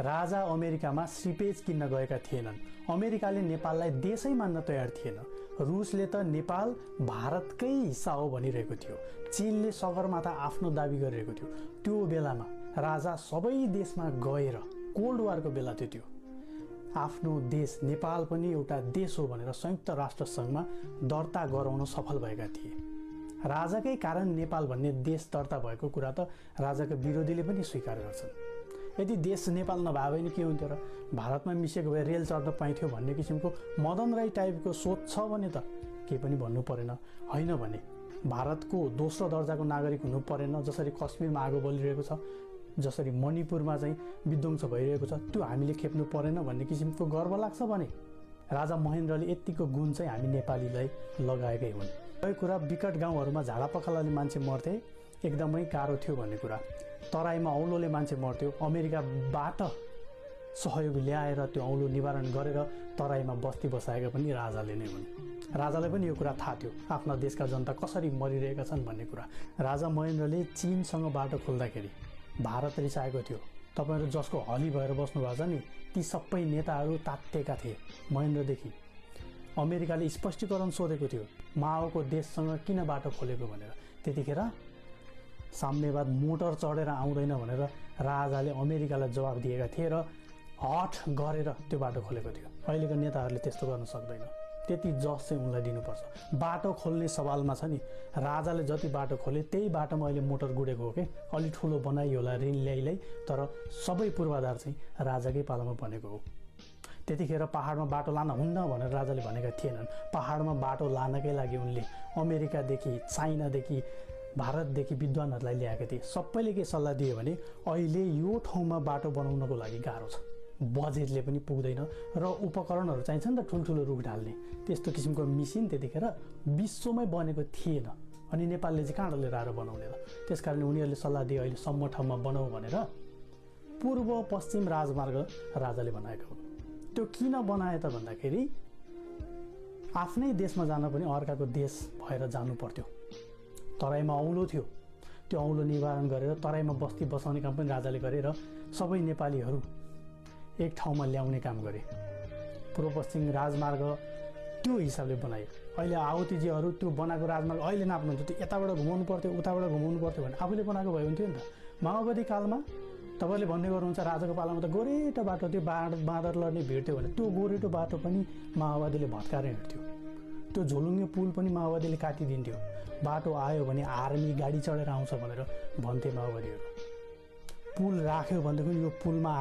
राजा अमेरिकामा सिपेज किन्न गएका थिएनन्। अमेरिकाले नेपाललाई देशै मान्न तयार थिएन। रुसले त नेपाल भारतकै हिस्सा हो भनिरहेको थियो। चीनले सगरमाथा आफ्नो दाबी गरिरहेको थियो। त्यो बेलामा राजा सबै देशमा गएर कोल्ड वारको बेला थियो त्यो। आफ्नो देश नेपाल पनि एउटा देश हो भनेर संयुक्त राष्ट्र सङ्घमा दर्ता गराउन सफल भएका थिए। राजाकै कारण नेपाल भन्ने देश दर्ता भएको कुरा त राजाका विरोधीले पनि स्वीकार गर्छन्। यदि देश नेपाल नभए भने के हुन्थ्यो र? भारतमा मिसिएको भए रेल चढ्न पाइन्थ्यो भन्ने किसिमको मदन राई टाइपको सोच छ भने त केही पनि भन्नु परेन। होइन भने भारतको दोस्रो दर्जाको नागरिक हुनु परेन। जसरी कश्मीरमा आगो बलिरहेको छ, जसरी मणिपुरमा चाहिँ विध्वंस भइरहेको छ, त्यो हामीले खेप्नु परेन भन्ने किसिमको गर्व लाग्छ भने राजा महेन्द्रले यतिको गुण चाहिँ हामी नेपालीलाई लगाएकै हुन्। यो कुरा विकट गाउँहरूमा झाडापखालाले मान्छे मर्थे एकदमै गाह्रो थियो भन्ने कुरा। तराईमा औलोले मान्छे मर्थ्यो। अमेरिकाबाट सहयोग ल्याएर त्यो औलो निवारण गरेर तराईमा बस्ती बसाएका पनि राजाले नै हुन्। राजालाई पनि यो कुरा थाहा थियो आफ्ना देशका जनता कसरी मरिरहेका छन् भन्ने कुरा। राजा महेन्द्रले चीनसँग बाटो खोल्दाखेरि भारत रिसाएको थियो। तपाईँहरू जसको हली भएर बस्नु भएको छ नि, ती सबै नेताहरू तात्तेका थिए महेन्द्रदेखि। अमेरिकाले स्पष्टीकरण सोधेको थियो माओको देशसँग किन बाटो खोलेको भनेर। त्यतिखेर साम्यवाद मोटर चढेर आउँदैन भनेर राजाले अमेरिकालाई जवाब दिएका थिए र हट गरेर त्यो बाटो खोलेको थियो। अहिलेको नेताहरूले त्यस्तो गर्न सक्दैन। त्यति जस चाहिँ उनलाई दिनुपर्छ। बाटो खोल्ने सवालमा छ नि, राजाले जति बाटो खोले त्यही बाटोमा अहिले मोटर गुडेको हो कि। अलि ठुलो बनाइयो होला ऋण ल्याइलाई, तर सबै पूर्वाधार चाहिँ राजाकै पालामा बनेको हो। त्यतिखेर पहाडमा बाटो लान हुन्न भनेर राजाले भनेका थिएनन्। पहाडमा बाटो लानकै लागि उनले अमेरिकादेखि, चाइनादेखि, भारतदेखि विद्वानहरूलाई ल्याएका थिए। सबैले के सल्लाह दियो भने अहिले यो ठाउँमा बाटो बनाउनको लागि गाह्रो छ, बजेटले पनि पुग्दैन र उपकरणहरू चाहिन्छ नि त, ठुल्ठुलो रुख ढाल्ने। त्यस्तो किसिमको मिसिन त्यतिखेर विश्वमै बनेको थिएन। अनि नेपालले चाहिँ कहाँ लिएर आएर बनाउने त? त्यसकारण उनीहरूले सल्लाह दिए अहिले सम्म ठाउँमा बनाऊ भनेर पूर्व पश्चिम राजमार्ग राजाले बनाएको हो। त्यो किन बनाए त भन्दाखेरि आफ्नै देशमा जान पनि अर्काको देश भएर जानु पर्थ्यो। तराईमा औलो थियो, त्यो औलो निवारण गरेर तराईमा बस्ती बसाउने काम पनि राजाले गरेर सबै नेपालीहरू एक ठाउँमा ल्याउने काम गरे। पूर्व पश्चिम राजमार्ग त्यो हिसाबले बनायो। अहिले आवतीजीहरू त्यो बनाएको राजमार्ग अहिले नाप्नुहुन्छ, त्यो यताबाट घुमाउनु पर्थ्यो, उताबाट घुमाउनु पर्थ्यो भने आफूले बनाएको भए हुन्थ्यो नि त। माओवादी कालमा तपाईँले भन्ने गर्नुहुन्छ राजाको पालामा त गोरेटो बाटो थियो, बाँदर लड्ने भिड थियो भने त्यो गोरेटो बाटो पनि माओवादीले भत्काएर हिँड्थ्यो। त्यो झोलुङ्गे पुल पनि माओवादीले काटिदिन्थ्यो। बाटो आयो भने आर्मी गाडी चढेर आउँछ भनेर भन्थे माओवादीहरू। पुल राख्यो भनेदेखि यो पुलमा